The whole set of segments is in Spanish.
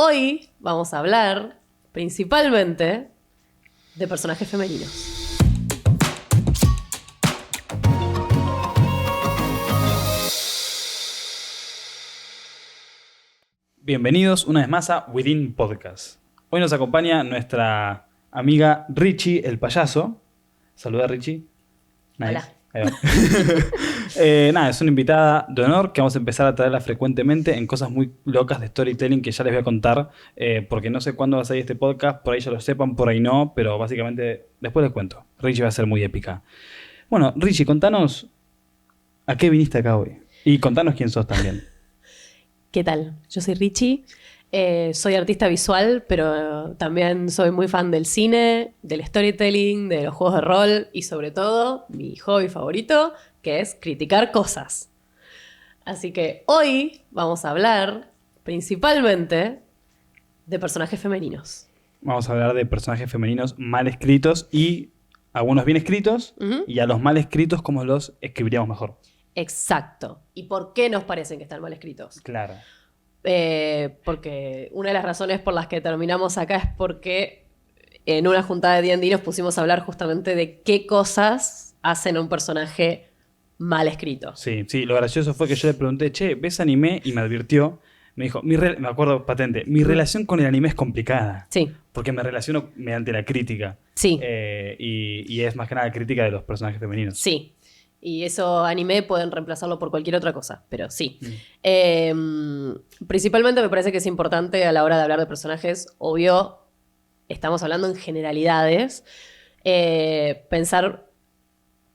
hoy vamos a hablar principalmente de personajes femeninos. Bienvenidos una vez más a Within Podcast. Hoy nos acompaña nuestra amiga Richie, el payaso. Saluda, Richie. Nice. Hola. Ahí va. Es una invitada de honor que vamos a empezar a traerla frecuentemente en cosas muy locas de storytelling que ya les voy a contar, porque no sé cuándo va a salir este podcast, por ahí ya lo sepan, por ahí no, pero básicamente después les cuento. Richie va a ser muy épica. Bueno, Richie, contanos a qué viniste acá hoy y contanos quién sos también. ¿Qué tal? Yo soy Richie, soy artista visual, pero también soy muy fan del cine, del storytelling, de los juegos de rol y sobre todo mi hobby favorito, que es criticar cosas. Así que hoy vamos a hablar principalmente de personajes femeninos. Vamos a hablar de personajes femeninos mal escritos y algunos bien escritos, y a los mal escritos cómo los escribiríamos mejor. Exacto. ¿Y por qué nos parecen que están mal escritos? Claro. Porque una de las razones por las que terminamos acá es porque en una juntada de D&D nos pusimos a hablar justamente de qué cosas hacen a un personaje mal escrito. Sí, lo gracioso fue que yo le pregunté, che, ¿ves anime? Y me advirtió, me dijo, me acuerdo patente, mi relación con el anime es complicada. Sí. Porque me relaciono mediante la crítica. Sí. Y es más que nada crítica de los personajes femeninos. Sí. Y eso anime pueden reemplazarlo por cualquier otra cosa, pero sí. Principalmente me parece que es importante a la hora de hablar de personajes, obvio, estamos hablando en generalidades, pensar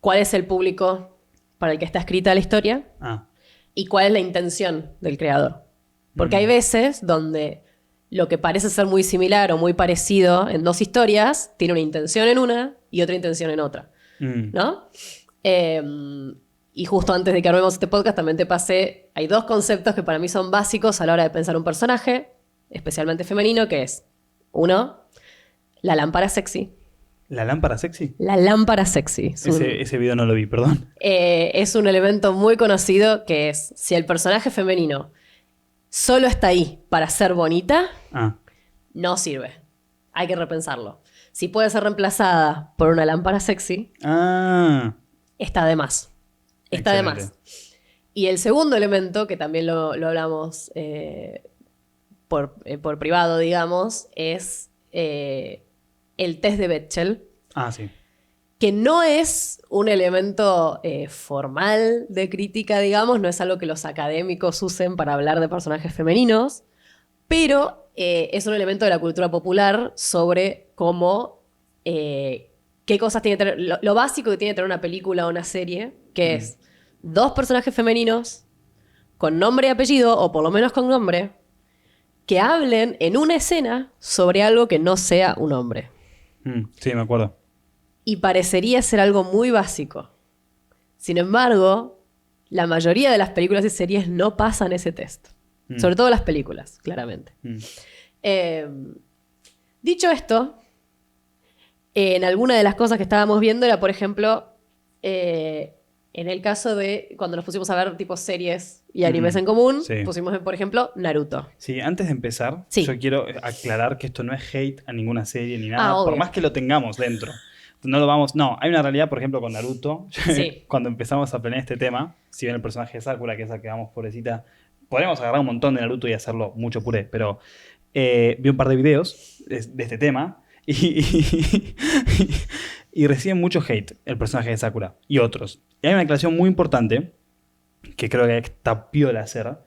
cuál es el público para el que está escrita la historia y cuál es la intención del creador. Porque hay veces donde lo que parece ser muy similar o muy parecido en dos historias tiene una intención en una y otra intención en otra, ¿no? Y justo antes de que armemos este podcast también te pasé, hay dos conceptos que para mí son básicos a la hora de pensar un personaje, especialmente femenino, que es, uno, la lámpara sexy. ¿La lámpara sexy? La lámpara sexy. Ese video no lo vi, perdón. Es un elemento muy conocido que es, si el personaje femenino solo está ahí para ser bonita, no sirve. Hay que repensarlo. Si puede ser reemplazada por una lámpara sexy, está de más. Está Excelente. de más. Y el segundo elemento, que también lo hablamos por privado, digamos, es el test de Bechdel. Sí. Que no es un elemento formal de crítica, digamos, no es algo que los académicos usen para hablar de personajes femeninos, pero es un elemento de la cultura popular sobre cómo... qué cosas tiene que tener, lo básico que tiene que tener una película o una serie, que es dos personajes femeninos con nombre y apellido, o por lo menos con nombre, que hablen en una escena sobre algo que no sea un hombre. Sí, me acuerdo. Y parecería ser algo muy básico. Sin embargo, la mayoría de las películas y series no pasan ese test. Sobre todo las películas, claramente. Dicho esto, en alguna de las cosas que estábamos viendo era, por ejemplo, en el caso de cuando nos pusimos a ver tipo series y animes en común, pusimos, por ejemplo, Naruto. Sí, antes de empezar, yo quiero aclarar que esto no es hate a ninguna serie ni nada, por más que lo tengamos dentro. No, hay una realidad, por ejemplo, con Naruto. Cuando empezamos a planear este tema, si bien el personaje de Sakura, que es la que vamos pobrecita, podríamos agarrar un montón de Naruto y hacerlo mucho puré, pero vi un par de videos de este tema y reciben mucho hate el personaje de Sakura y otros. Y hay una aclaración muy importante que creo que está piola hacer,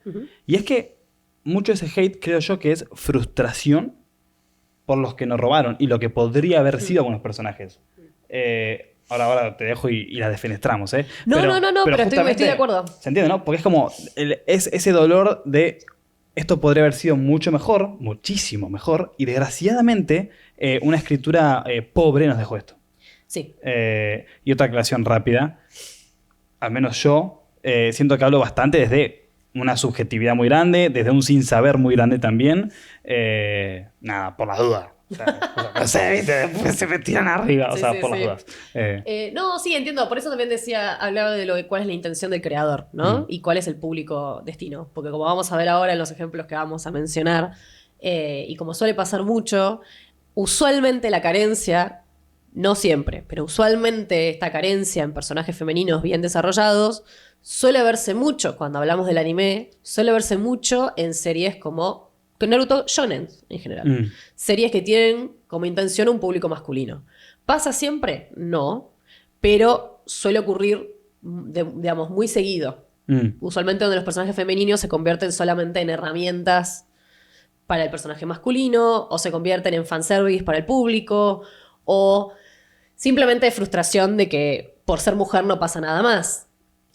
y es que mucho de ese hate creo yo que es frustración por los que nos robaron y lo que podría haber sido algunos personajes. Ahora te dejo y la defenestramos, ¿eh? No, pero estoy de acuerdo. ¿Se entiende, no? Porque es como es ese dolor de esto podría haber sido mucho mejor, muchísimo mejor, y desgraciadamente una escritura pobre nos dejó esto. Sí. Y otra aclaración rápida, al menos yo siento que hablo bastante desde una subjetividad muy grande, desde un sin saber muy grande también. Nada, por las dudas. O sea, no sé, ¿viste? Después se me tiran arriba, o sea, por las dudas. No, sí, entiendo. Por eso también hablaba de cuál es la intención del creador, ¿no? Y cuál es el público destino. Porque como vamos a ver ahora en los ejemplos que vamos a mencionar, y como suele pasar mucho, usualmente la carencia, no siempre, pero usualmente esta carencia en personajes femeninos bien desarrollados suele verse mucho, cuando hablamos del anime, suele verse mucho en series como Naruto Shonen en general. Series que tienen como intención un público masculino. ¿Pasa siempre? No, pero suele ocurrir, digamos, muy seguido. Usualmente donde los personajes femeninos se convierten solamente en herramientas para el personaje masculino, o se convierten en fanservice para el público, o simplemente frustración de que por ser mujer no pasa nada más.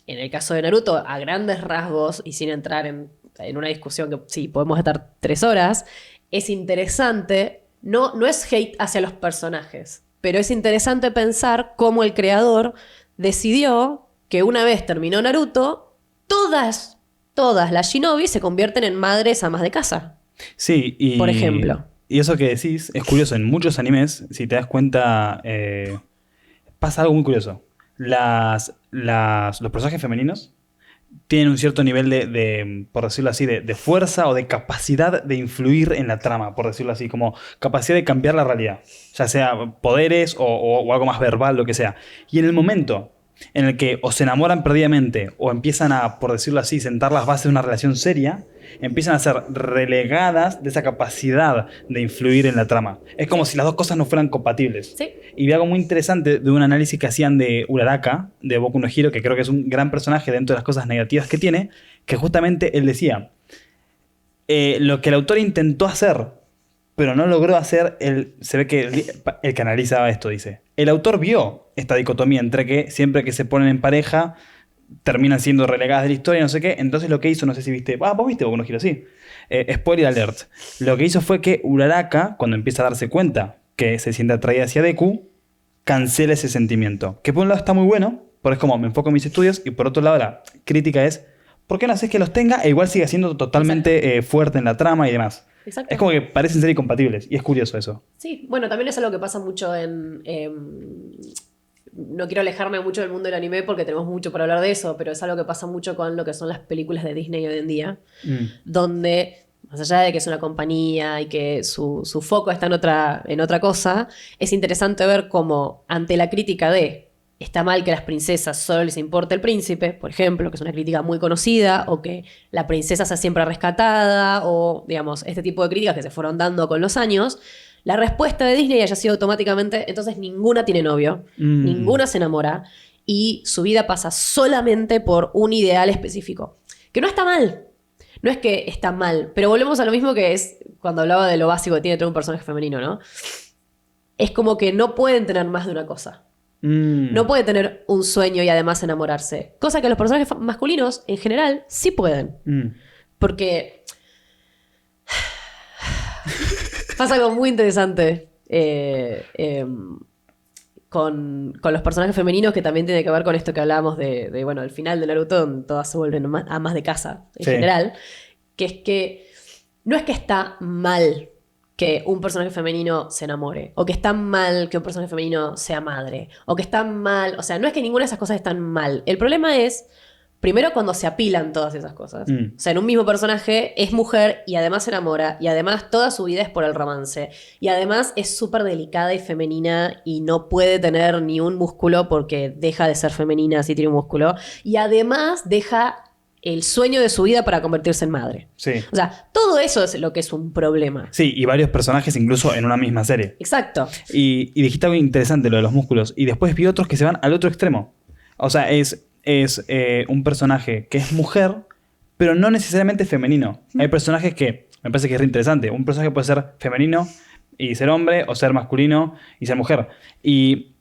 En el caso de Naruto, a grandes rasgos, y sin entrar en una discusión que sí, podemos estar 3 horas, es interesante, no es hate hacia los personajes, pero es interesante pensar cómo el creador decidió que una vez terminó Naruto, todas las shinobi se convierten en madres amas de casa. Sí, por ejemplo. Y eso que decís es curioso. En muchos animes, si te das cuenta, pasa algo muy curioso. Los personajes femeninos tienen un cierto nivel de por decirlo así, de fuerza o de capacidad de influir en la trama, por decirlo así, como capacidad de cambiar la realidad, ya sea poderes o algo más verbal, lo que sea. Y en el momento en el que o se enamoran perdidamente o empiezan a, por decirlo así, sentar las bases de una relación seria, empiezan a ser relegadas de esa capacidad de influir en la trama. Es como si las dos cosas no fueran compatibles. Sí. Y vi algo muy interesante de un análisis que hacían de Uraraka, de Boku no Hero, que creo que es un gran personaje dentro de las cosas negativas que tiene, que justamente él decía, lo que el autor intentó hacer, pero no logró hacer, se ve que el que analizaba esto dice, el autor vio esta dicotomía entre que siempre que se ponen en pareja terminan siendo relegadas de la historia, no sé qué. Entonces lo que hizo, no sé si viste, vos viste Boku no Hero, sí. Spoiler alert. Lo que hizo fue que Uraraka, cuando empieza a darse cuenta que se siente atraída hacia Deku, cancela ese sentimiento. Que por un lado está muy bueno, porque es como me enfoco en mis estudios, y por otro lado la crítica es, ¿por qué no haces que los tenga e igual siga siendo totalmente fuerte en la trama y demás? Exacto. Es como que parecen ser incompatibles, y es curioso eso. Sí, bueno, también es algo que pasa mucho no quiero alejarme mucho del mundo del anime porque tenemos mucho para hablar de eso, pero es algo que pasa mucho con lo que son las películas de Disney hoy en día, donde, más allá de que es una compañía y que su foco está en otra cosa, es interesante ver cómo ante la crítica de está mal que a las princesas solo les importe el príncipe, por ejemplo, que es una crítica muy conocida, o que la princesa sea siempre rescatada, o digamos, este tipo de críticas que se fueron dando con los años. La respuesta de Disney haya sido automáticamente, entonces ninguna tiene novio, ninguna se enamora, y su vida pasa solamente por un ideal específico. Que no está mal, no es que está mal, pero volvemos a lo mismo que es cuando hablaba de lo básico que tiene tener un personaje femenino, ¿no? Es como que no pueden tener más de una cosa. No puede tener un sueño y además enamorarse. Cosa que los personajes masculinos, en general, sí pueden. Porque pasa algo muy interesante con los personajes femeninos, que también tiene que ver con esto que hablábamos de bueno, al final de Naruto, donde todas se vuelven amas de casa en general, que es que no es que está mal que un personaje femenino se enamore, o que está mal que un personaje femenino sea madre, o que está mal, o sea, no es que ninguna de esas cosas están mal. El problema es, primero, cuando se apilan todas esas cosas. O sea, en un mismo personaje es mujer y además se enamora, y además toda su vida es por el romance, y además es súper delicada y femenina y no puede tener ni un músculo porque deja de ser femenina si tiene un músculo, y además deja el sueño de su vida para convertirse en madre. Sí. O sea, todo eso es lo que es un problema. Sí, y varios personajes incluso en una misma serie. Exacto. Y dijiste algo interesante, lo de los músculos. Y después vi otros que se van al otro extremo. O sea, es un personaje que es mujer, pero no necesariamente femenino. Hay personajes que, me parece que es re interesante. Un personaje puede ser femenino y ser hombre, o ser masculino y ser mujer. Y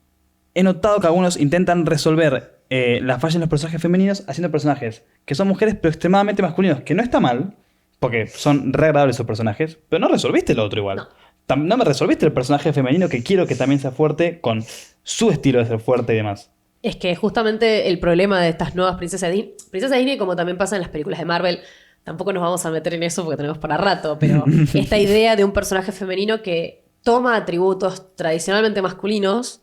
he notado que algunos intentan resolver las fallas en los personajes femeninos haciendo personajes que son mujeres pero extremadamente masculinos, que no está mal, porque son re agradables esos personajes, pero no resolviste lo otro igual. No me resolviste el personaje femenino que quiero que también sea fuerte con su estilo de ser fuerte y demás. Es que justamente el problema de estas nuevas princesas Disney, como también pasa en las películas de Marvel, tampoco nos vamos a meter en eso porque tenemos para rato, pero esta idea de un personaje femenino que toma atributos tradicionalmente masculinos,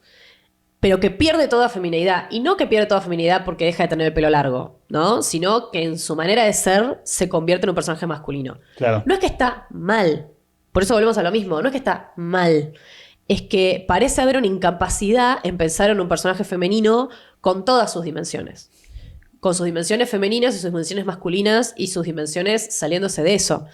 pero que pierde toda feminidad. Y no que pierde toda feminidad porque deja de tener el pelo largo, ¿no? Sino que en su manera de ser se convierte en un personaje masculino. Claro. No es que está mal, Por eso volvemos a lo mismo. No es que está mal. Es que parece haber una incapacidad en pensar en un personaje femenino con todas sus dimensiones. Con sus dimensiones femeninas y sus dimensiones masculinas y sus dimensiones saliéndose de eso.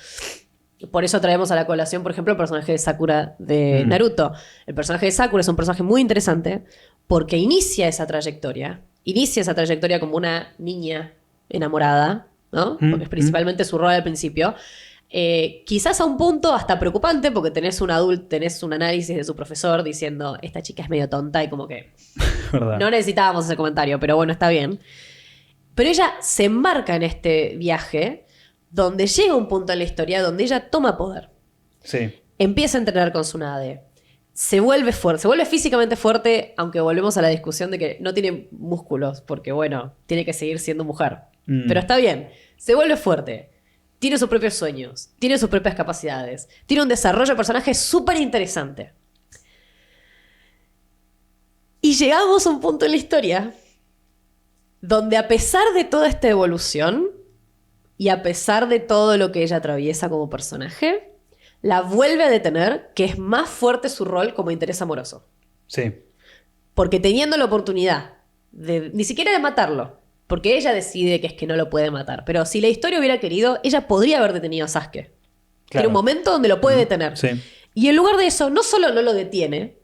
Por eso traemos a la colación, por ejemplo, el personaje de Sakura de Naruto. El personaje de Sakura es un personaje muy interesante porque inicia esa trayectoria. Inicia esa trayectoria como una niña enamorada, ¿no? Porque es principalmente su rol al principio. Quizás a un punto hasta preocupante porque tenés un análisis de su profesor diciendo esta chica es medio tonta y como que ¿Verdad? no necesitábamos ese comentario, pero bueno, está bien. Pero ella se embarca en este viaje donde llega un punto en la historia donde ella toma poder. Sí. Empieza a entrenar con Tsunade. Se vuelve fuerte, se vuelve físicamente fuerte, aunque volvemos a la discusión de que no tiene músculos, porque bueno, tiene que seguir siendo mujer. Pero está bien, se vuelve fuerte, tiene sus propios sueños, tiene sus propias capacidades, tiene un desarrollo de personaje súper interesante. Y llegamos a un punto en la historia donde a pesar de toda esta evolución y a pesar de todo lo que ella atraviesa como personaje, la vuelve a detener, que es más fuerte su rol como interés amoroso. Sí. Porque teniendo la oportunidad de ni siquiera de matarlo, porque ella decide que es que no lo puede matar, pero si la historia hubiera querido, ella podría haber detenido a Sasuke. Claro. Tiene un momento donde lo puede detener. Sí. Y en lugar de eso, no solo no lo detiene,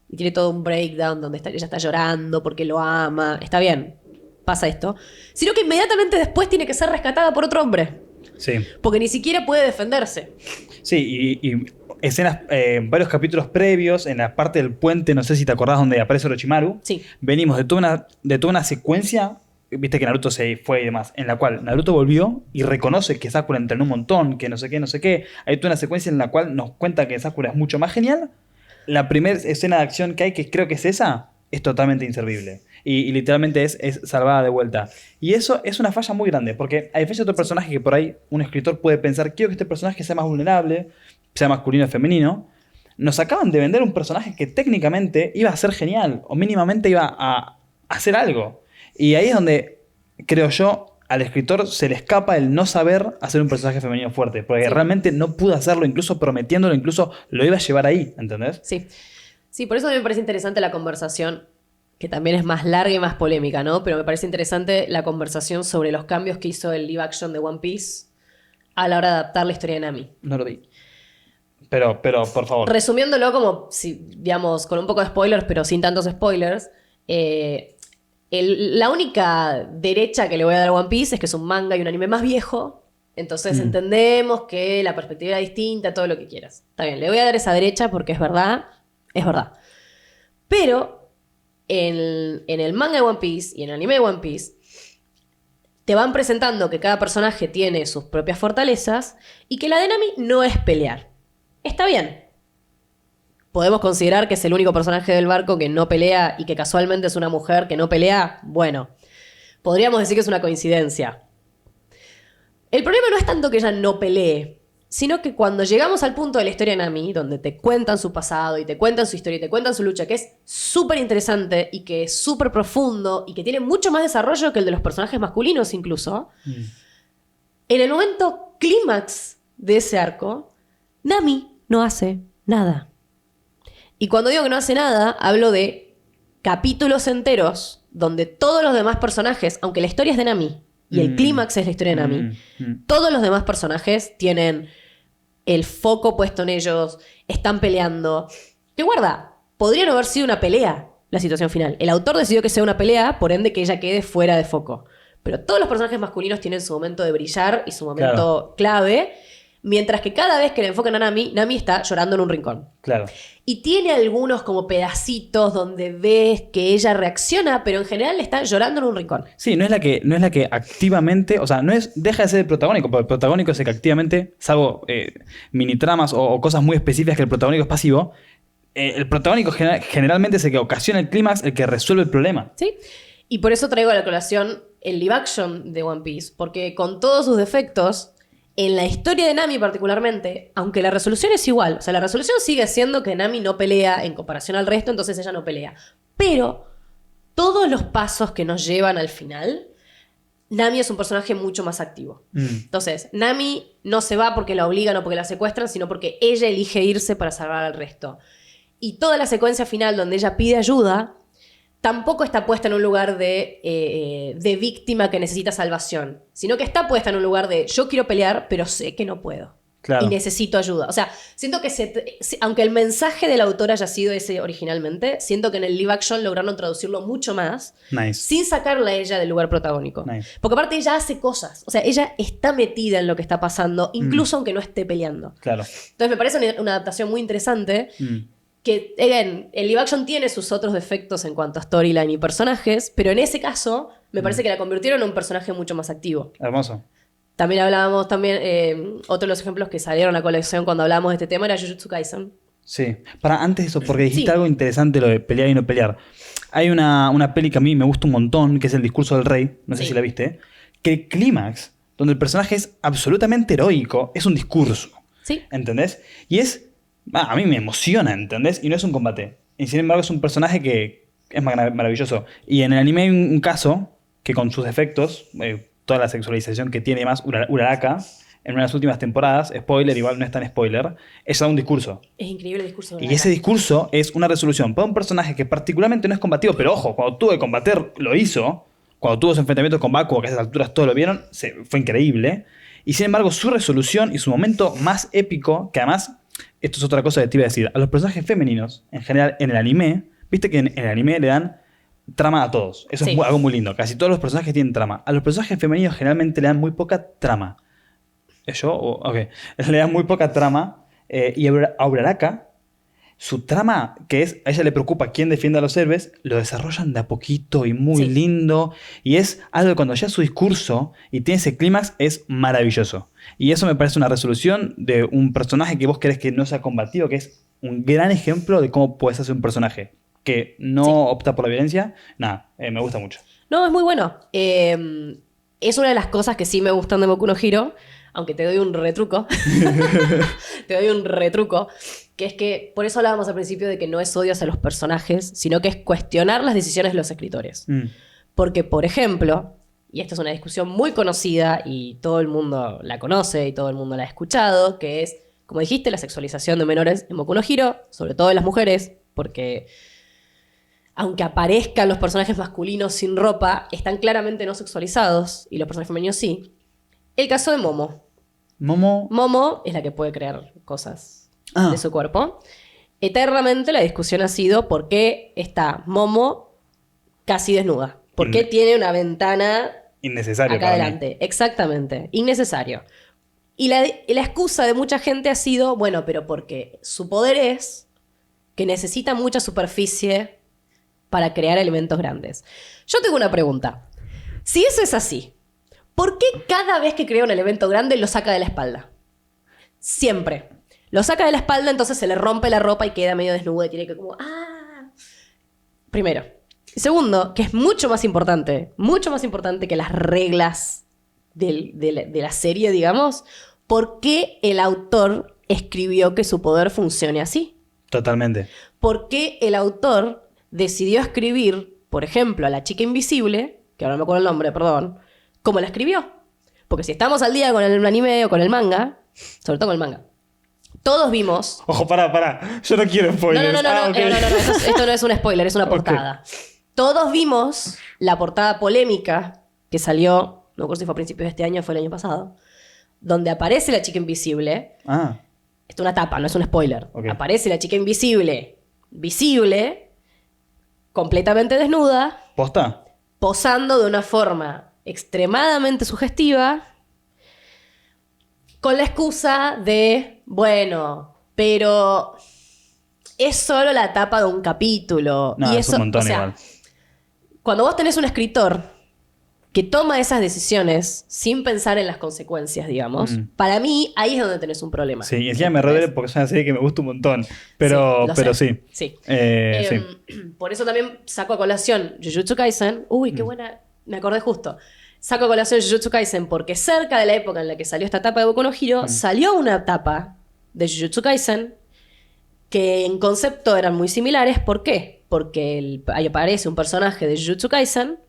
y tiene todo un breakdown donde ella está llorando porque lo ama, está bien, pasa esto, sino que inmediatamente después tiene que ser rescatada por otro hombre. Sí. Porque ni siquiera puede defenderse. Sí, y escenas, varios capítulos previos, en la parte del puente, no sé si te acordás, donde aparece Orochimaru. Sí. Venimos de toda una secuencia, viste que Naruto se fue y demás, en la cual Naruto volvió y reconoce que Sakura entrenó un montón, que no sé qué, no sé qué. Hay toda una secuencia en la cual nos cuenta que Sakura es mucho más genial. La primera escena de acción que hay, que creo que es esa, es totalmente inservible. Y literalmente es salvada de vuelta. Y eso es una falla muy grande, porque a diferencia de otro personaje que por ahí un escritor puede pensar, quiero que este personaje sea más vulnerable, sea masculino o femenino, nos acaban de vender un personaje que técnicamente iba a ser genial, o mínimamente iba a hacer algo. Y ahí es donde, creo yo, al escritor se le escapa el no saber hacer un personaje femenino fuerte, porque realmente no pudo hacerlo, incluso prometiéndolo, incluso lo iba a llevar ahí, ¿entendés? Sí. Sí, por eso a mí me parece interesante la conversación, que también es más larga y más polémica, ¿no? Pero me parece interesante la conversación sobre los cambios que hizo el live action de One Piece a la hora de adaptar la historia de Nami. No lo vi. Pero, por favor. Resumiéndolo como, si, digamos, con un poco de spoilers, pero sin tantos spoilers, la única derecha que le voy a dar a One Piece es que es un manga y un anime más viejo, entonces entendemos que la perspectiva es distinta, todo lo que quieras. Está bien, le voy a dar esa derecha porque es verdad. Pero en el manga de One Piece y en el anime de One Piece te van presentando que cada personaje tiene sus propias fortalezas y que la de Nami no es pelear. Está bien. ¿Podemos considerar que es el único personaje del barco que no pelea y que casualmente es una mujer que no pelea? Bueno, podríamos decir que es una coincidencia. El problema no es tanto que ella no pelee, sino que cuando llegamos al punto de la historia de Nami, donde te cuentan su pasado y te cuentan su historia y te cuentan su lucha, que es súper interesante y que es súper profundo y que tiene mucho más desarrollo que el de los personajes masculinos incluso, en el momento clímax de ese arco, Nami no hace nada. Y cuando digo que no hace nada, hablo de capítulos enteros donde todos los demás personajes, aunque la historia es de Nami y el clímax es la historia de Nami, todos los demás personajes tienen el foco puesto en ellos, están peleando. Que guarda, podría no haber sido una pelea la situación final. El autor decidió que sea una pelea, por ende que ella quede fuera de foco. Pero todos los personajes masculinos tienen su momento de brillar y su momento clave, mientras que cada vez que le enfocan a Nami, Nami está llorando en un rincón. Claro. Y tiene algunos como pedacitos donde ves que ella reacciona, pero en general está llorando en un rincón. Sí, no es la que activamente, o sea, deja de ser el protagónico, porque el protagónico es el que activamente, salvo mini tramas o cosas muy específicas que el protagónico es pasivo, el protagónico generalmente es el que ocasiona el clímax, el que resuelve el problema. Sí, y por eso traigo a la colación el live action de One Piece, porque con todos sus defectos, en la historia de Nami particularmente, aunque la resolución es igual, o sea, la resolución sigue siendo que Nami no pelea en comparación al resto, entonces ella no pelea. Pero todos los pasos que nos llevan al final Nami es un personaje mucho más activo. Mm. Entonces, Nami no se va porque la obligan o porque la secuestran, sino porque ella elige irse para salvar al resto. Y toda la secuencia final donde ella pide ayuda tampoco está puesta en un lugar de víctima que necesita salvación, sino que está puesta en un lugar de yo quiero pelear, pero sé que no puedo. Claro. Y necesito ayuda. O sea, siento que aunque el mensaje del autor haya sido ese originalmente, siento que en el live action lograron traducirlo mucho más Nice. sin sacarla a ella del lugar protagónico. Nice. Porque aparte ella hace cosas. O sea, ella está metida en lo que está pasando, incluso aunque no esté peleando. Claro. Entonces me parece una adaptación muy interesante. Que, again, el live action tiene sus otros defectos en cuanto a storyline y personajes, pero en ese caso me parece que la convirtieron en un personaje mucho más activo. Hermoso. También hablábamos, otro de los ejemplos que salieron a la colección cuando hablábamos de este tema era Jujutsu Kaisen. Sí. Para antes de eso, porque dijiste Sí. algo interesante, lo de pelear y no pelear. Hay una peli que a mí me gusta un montón, que es El discurso del rey, no sé Sí. si la viste, que el clímax, donde el personaje es absolutamente heroico, es un discurso. Sí. ¿Entendés? Y a mí me emociona, ¿entendés? Y no es un combate. Y sin embargo es un personaje que es maravilloso. Y en el anime hay un caso que con sus defectos, toda la sexualización que tiene y más, Uraraka, en una de las últimas temporadas, spoiler, igual no es tan spoiler, ella da un discurso. Es increíble el discurso de Y ese discurso es una resolución para un personaje que particularmente no es combativo, pero ojo, cuando tuvo que combater lo hizo, cuando tuvo su enfrentamiento con Bakugo, que a esas alturas todos lo vieron, fue increíble. Y sin embargo su resolución y su momento más épico, que además, esto es otra cosa que te iba a decir, a los personajes femeninos, en general en el anime, viste que en el anime le dan trama a todos. Eso Sí. es algo muy lindo. Casi todos los personajes tienen trama. A los personajes femeninos generalmente le dan muy poca trama. ¿Yo? Ok. Le dan muy poca trama. Y a Uraraka, su trama, que es, a ella le preocupa quién defiende a los héroes, lo desarrollan de a poquito y muy Sí. lindo. Y es algo que cuando ya su discurso y tiene ese clímax es maravilloso. Y eso me parece una resolución de un personaje que vos querés que no sea combativo, que es un gran ejemplo de cómo puedes hacer un personaje que no Sí. opta por la violencia. Nada, me gusta mucho. No, es muy bueno. Es una de las cosas que sí me gustan de Boku no Hero, aunque te doy un retruco. Te doy un retruco. Que es que, por eso hablábamos al principio de que no es odio hacia los personajes, sino que es cuestionar las decisiones de los escritores. Porque, por ejemplo, y esta es una discusión muy conocida y todo el mundo la conoce y todo el mundo la ha escuchado, que es, como dijiste, la sexualización de menores en Boku no Hero, sobre todo de las mujeres, porque aunque aparezcan los personajes masculinos sin ropa, están claramente no sexualizados y los personajes femeninos sí. El caso de Momo. Momo. Momo es la que puede crear cosas Ah. de su cuerpo. Eternamente la discusión ha sido por qué está Momo casi desnuda. ¿Por qué tiene una ventana Innecesario acá para mí. adelante? Exactamente. Innecesario. Y la excusa de mucha gente ha sido, bueno, pero porque su poder es que necesita mucha superficie para crear elementos grandes. Yo tengo una pregunta. Si eso es así, ¿por qué cada vez que crea un elemento grande lo saca de la espalda? Siempre. Lo saca de la espalda, entonces se le rompe la ropa y queda medio desnudo y tiene que como... ¡Ah! Primero. Segundo, que es mucho más importante que las reglas de la serie, digamos, ¿por qué el autor escribió que su poder funcione así? Totalmente. ¿Por qué el autor decidió escribir, por ejemplo, a la chica invisible, que ahora no me acuerdo el nombre, perdón, como la escribió? Porque si estamos al día con el anime o con el manga, sobre todo con el manga, todos vimos... Ojo, pará. Yo no quiero spoilers. No, Ok. esto no es un spoiler, es una Ok. portada. Todos vimos la portada polémica que salió, no recuerdo si fue a principios de este año o fue el año pasado, donde aparece la chica invisible. Ah, Esto es una tapa, no es un spoiler. Ok. Aparece la chica invisible, visible, completamente desnuda, ¿posta? posando de una forma extremadamente sugestiva, con la excusa de, bueno, pero es solo la tapa de un capítulo. No, y es eso, un montón o sea, igual. cuando vos tenés un escritor que toma esas decisiones sin pensar en las consecuencias, digamos, para mí ahí es donde tenés un problema. Sí, y encima me revelé porque es una serie que me gusta un montón. Pero lo pero sé. sí. Sí. Sí. Por eso también saco a colación Jujutsu Kaisen. Uy, qué buena. Me acordé justo. Saco a colación Jujutsu Kaisen porque cerca de la época en la que salió esta etapa de Boku no Hero, salió una etapa de Jujutsu Kaisen que en concepto eran muy similares. ¿Por qué? Porque ahí aparece un personaje de Jujutsu Kaisen,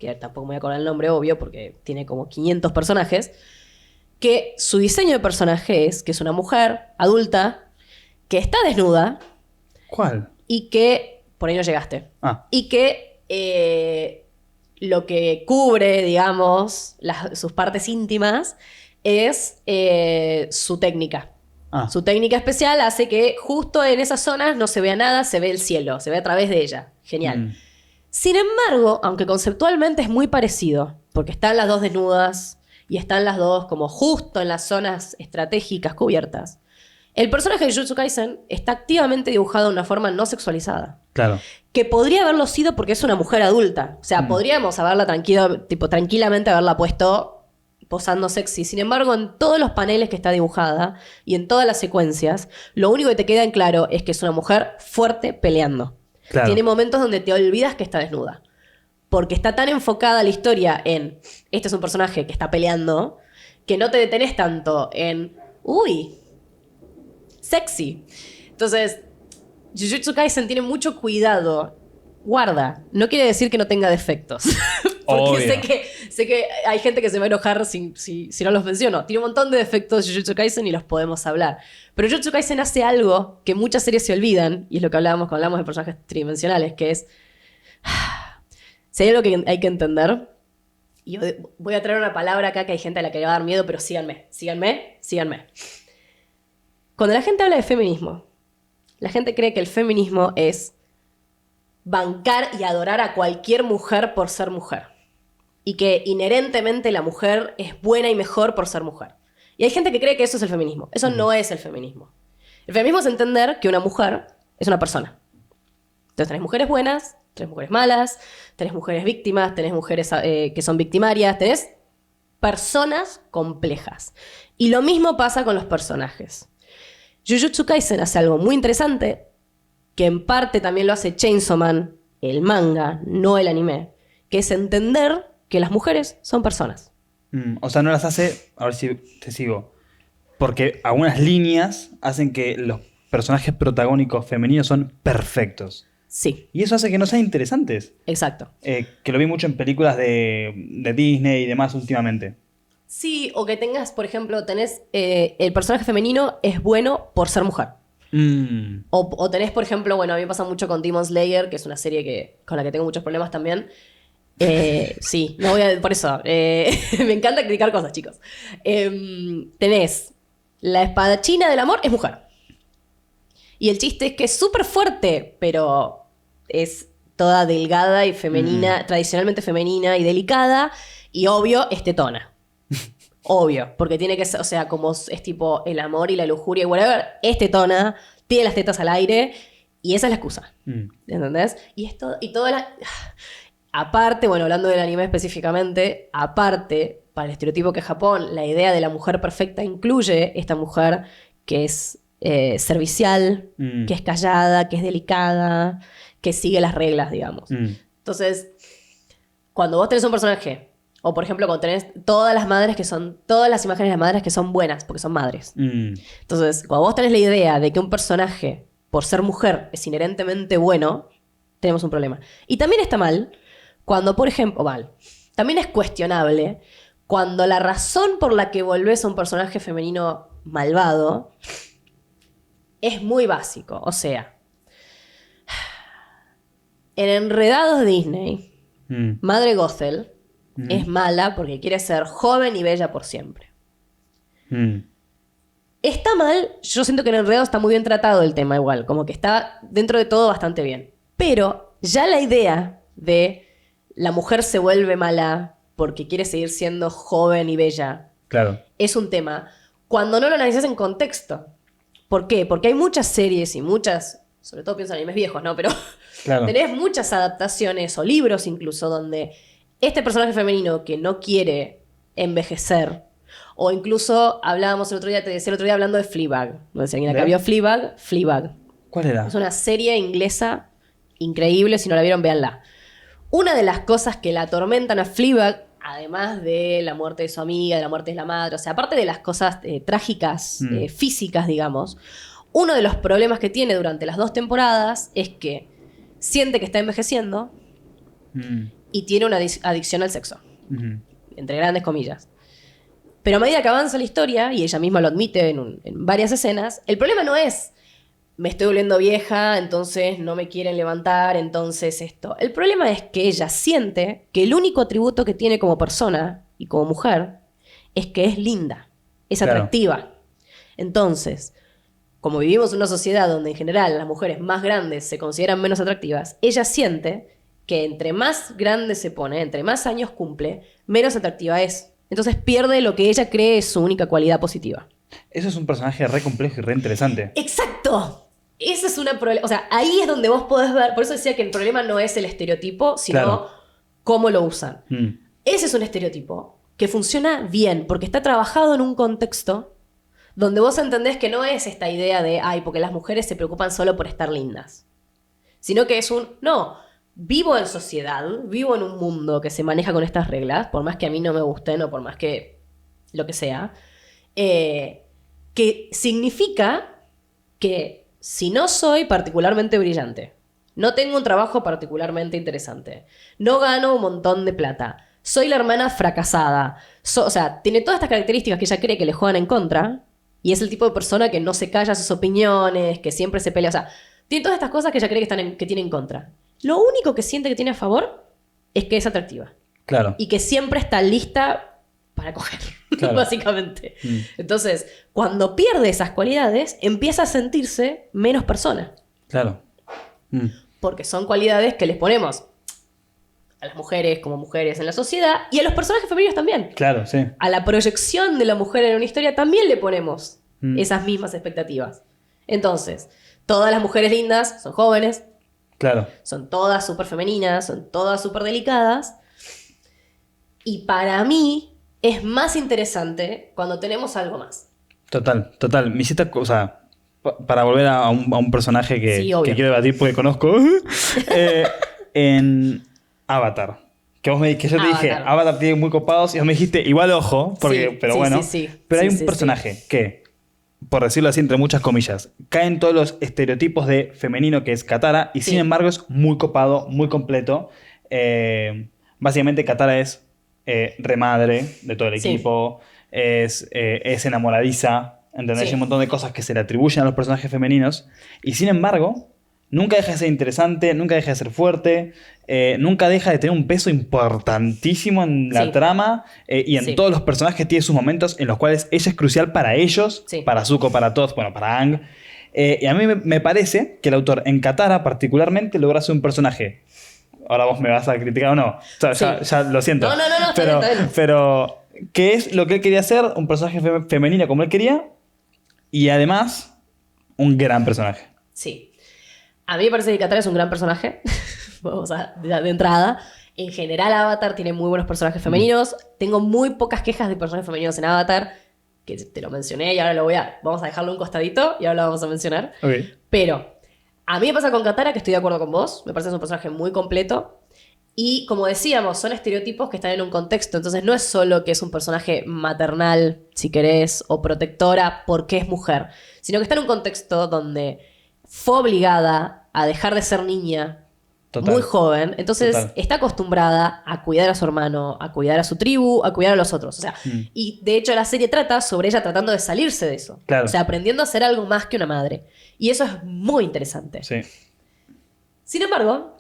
que tampoco me voy a acordar el nombre, obvio, porque tiene como 500 personajes, que su diseño de personaje es que es una mujer adulta que está desnuda. ¿Cuál? Y que, por ahí no llegaste, Ah. y que lo que cubre, digamos, sus partes íntimas es su técnica. Ah. Su técnica especial hace que justo en esas zonas no se vea nada, se ve el cielo, se ve a través de ella. Genial. Sin embargo, aunque conceptualmente es muy parecido, porque están las dos desnudas y están las dos como justo en las zonas estratégicas cubiertas, el personaje de Jujutsu Kaisen está activamente dibujado de una forma no sexualizada. Claro. Que podría haberlo sido porque es una mujer adulta. O sea, podríamos haberla tranquilamente haberla puesto posando sexy. Sin embargo, en todos los paneles que está dibujada y en todas las secuencias, lo único que te queda en claro es que es una mujer fuerte peleando. Claro. Tiene momentos donde te olvidas que está desnuda. Porque está tan enfocada la historia en este es un personaje que está peleando, que no te detenés tanto en uy, sexy. Entonces, Jujutsu Kaisen tiene mucho cuidado. Guarda, no quiere decir que no tenga defectos. Porque sé que hay gente que se va a enojar si no los menciono. Tiene un montón de defectos Jujutsu Kaisen y los podemos hablar. Pero Jujutsu Kaisen hace algo que muchas series se olvidan, y es lo que hablábamos cuando hablamos de personajes tridimensionales, que es... Si hay algo que hay que entender, y voy a traer una palabra acá que hay gente a la que le va a dar miedo, pero síganme. Cuando la gente habla de feminismo, la gente cree que el feminismo es bancar y adorar a cualquier mujer por ser mujer. Y que inherentemente la mujer es buena y mejor por ser mujer. Y hay gente que cree que eso es el feminismo. Eso no es el feminismo. El feminismo es entender que una mujer es una persona. Entonces tenés mujeres buenas, tenés mujeres malas, tenés mujeres víctimas, tenés mujeres que son victimarias, tenés personas complejas. Y lo mismo pasa con los personajes. Jujutsu Kaisen hace algo muy interesante, que en parte también lo hace Chainsaw Man, el manga, no el anime, que es entender que las mujeres son personas. O sea, no las hace, a ver si te sigo, porque algunas líneas hacen que los personajes protagónicos femeninos son perfectos. Sí. Y eso hace que no sean interesantes. Exacto. Que lo vi mucho en películas de Disney y demás últimamente. Sí, o que tengas, por ejemplo, tenés el personaje femenino es bueno por ser mujer. O tenés, por ejemplo, bueno, a mí me pasa mucho con Demon Slayer, que es una serie con la que tengo muchos problemas también. Sí, no voy a... Por eso, me encanta criticar cosas, chicos. Tenés la espadachina del amor es mujer. Y el chiste es que es súper fuerte, pero es toda delgada y femenina, tradicionalmente femenina y delicada, y obvio, es tetona. Obvio, porque tiene que ser, o sea, como es tipo el amor y la lujuria y whatever, es tetona, tiene las tetas al aire, y esa es la excusa. ¿Entendés? Y toda la... Aparte, bueno, hablando del anime específicamente, aparte, para el estereotipo que es Japón, la idea de la mujer perfecta incluye esta mujer que es servicial, que es callada, que es delicada, que sigue las reglas, digamos. Entonces, cuando vos tenés un personaje, o por ejemplo, cuando tenés todas las imágenes de madres que son buenas, porque son madres. Entonces, cuando vos tenés la idea de que un personaje, por ser mujer, es inherentemente bueno, tenemos un problema. Y también está mal cuando, por ejemplo, también es cuestionable cuando la razón por la que volvés a un personaje femenino malvado es muy básico. O sea, en Enredados Disney, Madre Gothel es mala porque quiere ser joven y bella por siempre. Está mal, yo siento que en Enredados está muy bien tratado el tema igual, como que está dentro de todo bastante bien. Pero ya la idea de la mujer se vuelve mala porque quiere seguir siendo joven y bella, claro, es un tema cuando no lo analizas en contexto. ¿Por qué? Porque hay muchas series y muchas, sobre todo pienso en animes viejos, ¿no? Pero claro. tenés muchas adaptaciones o libros incluso donde este personaje femenino que no quiere envejecer, o incluso hablábamos el otro día, te decía el otro día hablando de Fleabag. No sé si alguien acá vio Fleabag. ¿Cuál era? Es una serie inglesa increíble, si no la vieron, véanla. Una de las cosas que la atormentan a Fleabag, además de la muerte de su amiga, de la muerte de la madre, o sea, aparte de las cosas trágicas, físicas, digamos, uno de los problemas que tiene durante las 2 temporadas es que siente que está envejeciendo y tiene una adicción al sexo. Ujú. Entre grandes comillas. Pero a medida que avanza la historia, y ella misma lo admite en varias escenas, el problema no es me estoy volviendo vieja, entonces no me quieren levantar, entonces esto. El problema es que ella siente que el único atributo que tiene como persona y como mujer es que es linda, es Claro. atractiva. Entonces, como vivimos en una sociedad donde en general las mujeres más grandes se consideran menos atractivas, ella siente que entre más grande se pone, entre más años cumple, menos atractiva es. Entonces pierde lo que ella cree es su única cualidad positiva. Eso es un personaje re complejo y re interesante. ¡Exacto! Esa es una problema. O sea, ahí es donde vos podés ver. Por eso decía que el problema no es el estereotipo, sino Claro. cómo lo usan. Mm. Ese es un estereotipo que funciona bien, porque está trabajado en un contexto donde vos entendés que no es esta idea de, ay, porque las mujeres se preocupan solo por estar lindas. Sino que es no, vivo en sociedad, vivo en un mundo que se maneja con estas reglas, por más que a mí no me gusten o por más que lo que sea, que significa que si no soy particularmente brillante, no tengo un trabajo particularmente interesante, no gano un montón de plata, soy la hermana fracasada, o sea, tiene todas estas características que ella cree que le juegan en contra, y es el tipo de persona que no se calla sus opiniones, que siempre se pelea, o sea, tiene todas estas cosas que ella cree que tiene en contra. Lo único que siente que tiene a favor es que es atractiva. Claro. Y que siempre está lista para coger, Claro. básicamente. Mm. Entonces, cuando pierde esas cualidades, empieza a sentirse menos persona. Claro. Mm. Porque son cualidades que les ponemos a las mujeres como mujeres en la sociedad y a los personajes femeninos también. Claro, sí. A la proyección de la mujer en una historia también le ponemos Mm. esas mismas expectativas. Entonces, todas las mujeres lindas son jóvenes, Claro. son todas súper femeninas, son todas súper delicadas. Y para mí es más interesante cuando tenemos algo más. Total, total. Me hiciste, o sea, para volver a un personaje que, Sí, obvio. que quiero debatir porque conozco, en Avatar. Que yo te dije, Avatar. Avatar tiene muy copados y vos me dijiste, igual ojo, porque, Sí, pero sí, bueno. sí, sí. Pero hay Sí, un sí, personaje que, por decirlo así, entre muchas comillas, cae en todos los estereotipos de femenino que es Katara y Sí. sin embargo es muy copado, muy completo. Básicamente Katara es remadre de todo el Sí. equipo, es enamoradiza, ¿entendés? Sí. Hay un montón de cosas que se le atribuyen a los personajes femeninos y sin embargo nunca deja de ser interesante, nunca deja de ser fuerte, nunca deja de tener un peso importantísimo en la Sí. trama y en Sí. todos los personajes tiene sus momentos en los cuales ella es crucial para ellos, Sí. para Zuko, para todos, bueno, para Aang. Y a mí me parece que el autor en Katara particularmente logra hacer un personaje. Ahora vos me vas a criticar o no. O sea, Sí. ya lo siento. No, está pero, bien, está bien. pero, ¿qué es lo que él quería hacer? Un personaje femenino como él quería y además un gran personaje. Sí. A mí me parece que Katara es un gran personaje. Vamos a, de entrada. En general, Avatar tiene muy buenos personajes femeninos. Tengo muy pocas quejas de personajes femeninos en Avatar, que te lo mencioné y ahora vamos a dejarlo un costadito y ahora lo vamos a mencionar. Ok. Pero a mí me pasa con Katara que estoy de acuerdo con vos. Me parece que es un personaje muy completo. Y como decíamos, son estereotipos que están en un contexto. Entonces no es solo que es un personaje maternal, si querés, o protectora porque es mujer, sino que está en un contexto donde fue obligada a dejar de ser niña Total. muy joven. Entonces Total. está acostumbrada a cuidar a su hermano, a cuidar a su tribu, a cuidar a los otros. O sea, y de hecho la serie trata sobre ella tratando de salirse de eso. Claro. O sea, aprendiendo a ser algo más que una madre. Y eso es muy interesante. Sí. Sin embargo,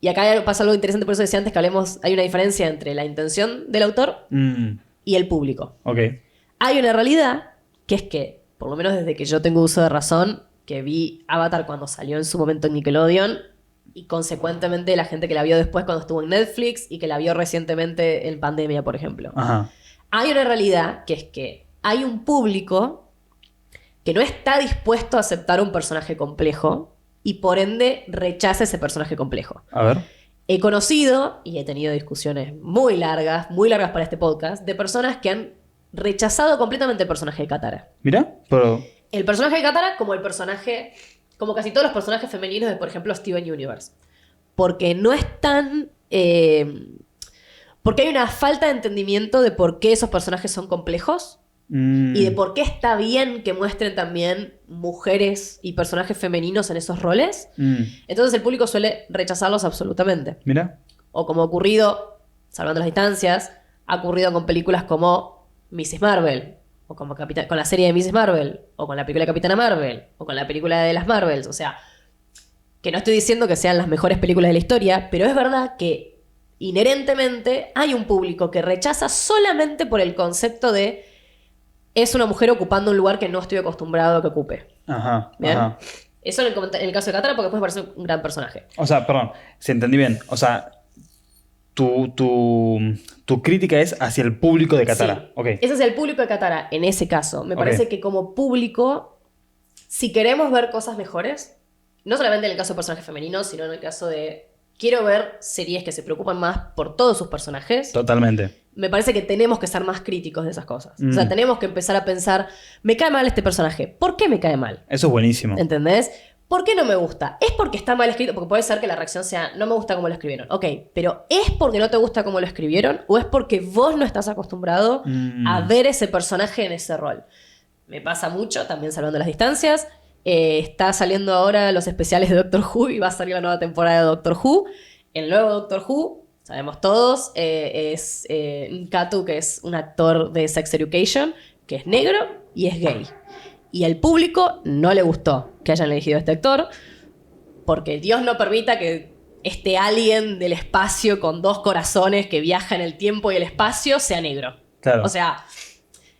y acá pasa algo interesante, por eso decía antes que hablemos, hay una diferencia entre la intención del autor y el público. Ok. Hay una realidad que es que, por lo menos desde que yo tengo uso de razón, que vi Avatar cuando salió en su momento en Nickelodeon, y consecuentemente la gente que la vio después cuando estuvo en Netflix y que la vio recientemente en pandemia, por ejemplo. Ajá. Hay una realidad que es que hay un público que no está dispuesto a aceptar un personaje complejo y por ende rechaza ese personaje complejo. A ver. He conocido y he tenido discusiones muy largas para este podcast, de personas que han rechazado completamente el personaje de Katara. Mira, pero. El personaje de Katara como el personaje, como casi todos los personajes femeninos de, por ejemplo, Steven Universe. Porque no es tan... porque hay una falta de entendimiento de por qué esos personajes son complejos y de por qué está bien que muestren también mujeres y personajes femeninos en esos roles. Entonces el público suele rechazarlos absolutamente. Mira. O como ha ocurrido, salvando las distancias, ha ocurrido con películas como Mrs. Marvel, o como con la serie de Mrs. Marvel, o con la película de Capitana Marvel, o con la película de las Marvels. O sea, que no estoy diciendo que sean las mejores películas de la historia, pero es verdad que inherentemente hay un público que rechaza solamente por el concepto de es una mujer ocupando un lugar que no estoy acostumbrado a que ocupe. Ajá. ¿Bien? Ajá. Eso en el caso de Katara, porque después me parece un gran personaje. O sea, perdón, si entendí bien. O sea, tu crítica es hacia el público de Katara. Sí. Ok. Ese es el público de Katara, en ese caso. Me parece que como público, si queremos ver cosas mejores, no solamente en el caso de personajes femeninos, sino en el caso de... Quiero ver series que se preocupan más por todos sus personajes. Totalmente. Me parece que tenemos que ser más críticos de esas cosas. O sea, tenemos que empezar a pensar, me cae mal este personaje. ¿Por qué me cae mal? Eso es buenísimo. ¿Entendés? ¿Por qué no me gusta? ¿Es porque está mal escrito? Porque puede ser que la reacción sea, no me gusta cómo lo escribieron. Ok, pero ¿es porque no te gusta cómo lo escribieron? ¿O es porque vos no estás acostumbrado a ver ese personaje en ese rol? Me pasa mucho, también salvando las distancias. Está saliendo ahora los especiales de Doctor Who y va a salir la nueva temporada de Doctor Who. El nuevo Doctor Who, sabemos todos, es Nkatu, que es un actor de Sex Education, que es negro y es gay. Y al público no le gustó que hayan elegido a este actor, porque Dios no permita que este alien del espacio con 2 corazones que viaja en el tiempo y el espacio sea negro. Claro. O sea,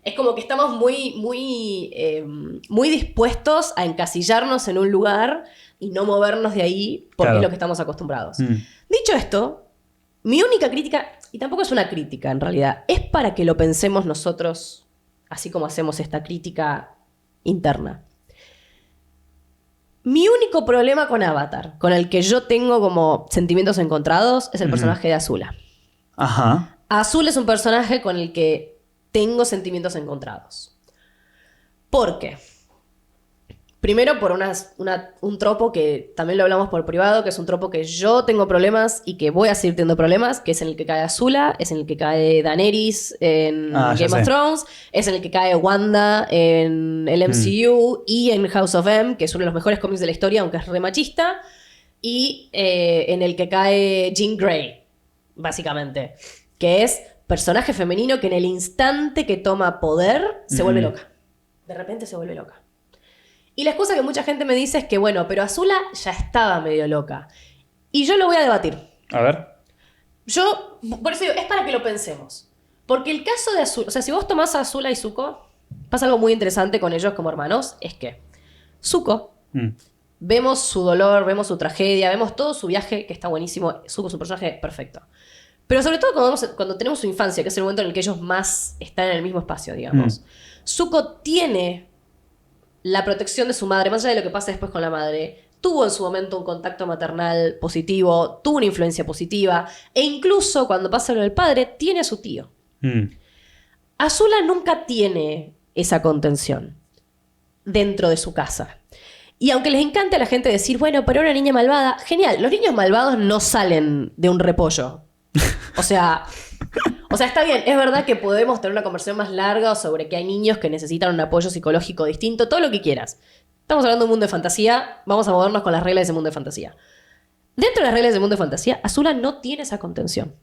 es como que estamos muy dispuestos a encasillarnos en un lugar y no movernos de ahí porque Claro. es lo que estamos acostumbrados. Dicho esto, mi única crítica, y tampoco es una crítica en realidad, es para que lo pensemos nosotros, así como hacemos esta crítica interna. Mi único problema con Avatar, con el que yo tengo como sentimientos encontrados, es el personaje de Azula. Ajá. Azul es un personaje con el que tengo sentimientos encontrados. ¿Por qué? Primero por un tropo que también lo hablamos por privado, que es un tropo que yo tengo problemas y que voy a seguir teniendo problemas, que es en el que cae Azula, es en el que cae Daenerys en Game of Thrones, es en el que cae Wanda en el MCU y en House of M, que es uno de los mejores cómics de la historia, aunque es re machista, y en el que cae Jean Grey, básicamente, que es personaje femenino que en el instante que toma poder se vuelve loca. De repente se vuelve loca. Y la excusa que mucha gente me dice es que, bueno, pero Azula ya estaba medio loca. Y yo lo voy a debatir. A ver. Por eso digo, es para que lo pensemos. Porque el caso de Azula, o sea, si vos tomás a Azula y Zuko, pasa algo muy interesante con ellos como hermanos, es que Zuko, vemos su dolor, vemos su tragedia, vemos todo su viaje, que está buenísimo. Zuko es un personaje perfecto. Pero sobre todo cuando tenemos su infancia, que es el momento en el que ellos más están en el mismo espacio, digamos. Zuko tiene la protección de su madre, más allá de lo que pasa después con la madre. Tuvo en su momento un contacto maternal positivo, tuvo una influencia positiva, e incluso cuando pasa lo del padre, tiene a su tío. Azula nunca tiene esa contención dentro de su casa. Y aunque les encante a la gente decir, bueno, pero una niña malvada, genial, los niños malvados no salen de un repollo. O sea, está bien, es verdad que podemos tener una conversación más larga sobre que hay niños que necesitan un apoyo psicológico distinto, todo lo que quieras. Estamos hablando de un mundo de fantasía, vamos a movernos con las reglas de ese mundo de fantasía. Dentro de las reglas de ese mundo de fantasía, Azula no tiene esa contención.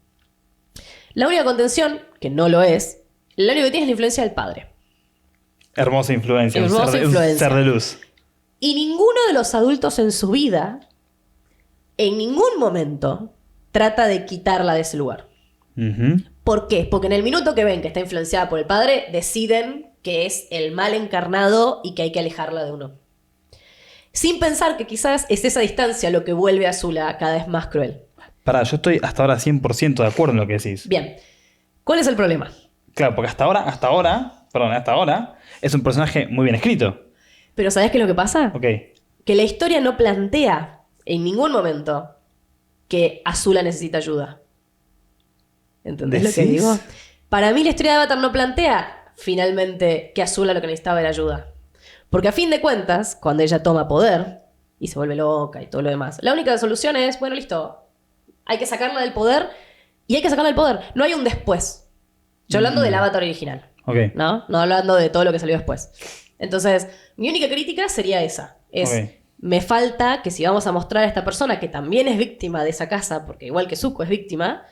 La única contención, que no lo es, la única que tiene es la influencia del padre. Hermosa influencia. Hermosa influencia. Un ser de luz. Y ninguno de los adultos en su vida, en ningún momento, trata de quitarla de ese lugar. ¿Por qué? Porque en el minuto que ven que está influenciada por el padre, deciden que es el mal encarnado y que hay que alejarla de uno. Sin pensar que quizás es esa distancia lo que vuelve a Azula cada vez más cruel. Pará, yo estoy hasta ahora 100% de acuerdo en lo que decís. Bien. ¿Cuál es el problema? Claro, porque hasta ahora es un personaje muy bien escrito. Pero ¿sabés qué es lo que pasa? Ok. Que la historia no plantea en ningún momento que Azula necesita ayuda. ¿Entendés lo que digo? Para mí la historia de Avatar no plantea finalmente que Azula lo que necesitaba era ayuda. Porque a fin de cuentas, cuando ella toma poder y se vuelve loca y todo lo demás, la única solución es, bueno, listo, hay que sacarla del poder y hay que sacarla del poder. No hay un después. Yo hablando del Avatar original. Ok. ¿No? No hablando de todo lo que salió después. Entonces, mi única crítica sería esa. Es, Me falta que si vamos a mostrar a esta persona que también es víctima de esa casa, porque igual que Zuko es víctima,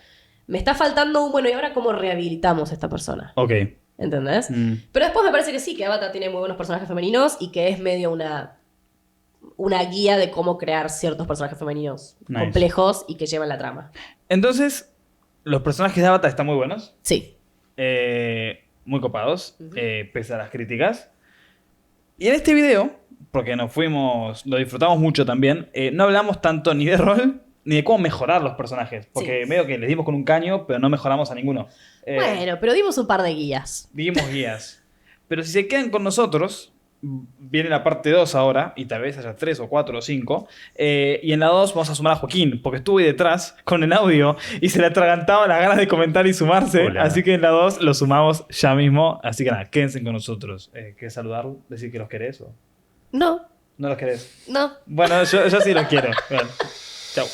me está faltando un, bueno, ¿y ahora cómo rehabilitamos a esta persona? Ok. ¿Entendés? Pero después me parece que sí, que Avatar tiene muy buenos personajes femeninos y que es medio una guía de cómo crear ciertos personajes femeninos Nice. complejos y que llevan la trama. Entonces, los personajes de Avatar están muy buenos. Sí. Muy copados, pese a las críticas. Y en este video, porque lo disfrutamos mucho también, no hablamos tanto ni de rol ni de cómo mejorar los personajes. Porque medio que les dimos con un caño, pero no mejoramos a ninguno. Bueno, pero dimos un par de guías. Dimos guías. Pero si se quedan con nosotros, viene la parte 2 ahora, y tal vez haya 3 o 4 o 5. Y en la 2 vamos a sumar a Joaquín, porque estuvo ahí detrás con el audio y se le atragantaba las ganas de comentar y sumarse. Hola. Así que en la 2 lo sumamos ya mismo. Así que nada, quédense con nosotros. ¿Querés saludarlos? ¿Decir que los querés o No, no los querés? no. Bueno, yo sí los quiero. Bueno, chau.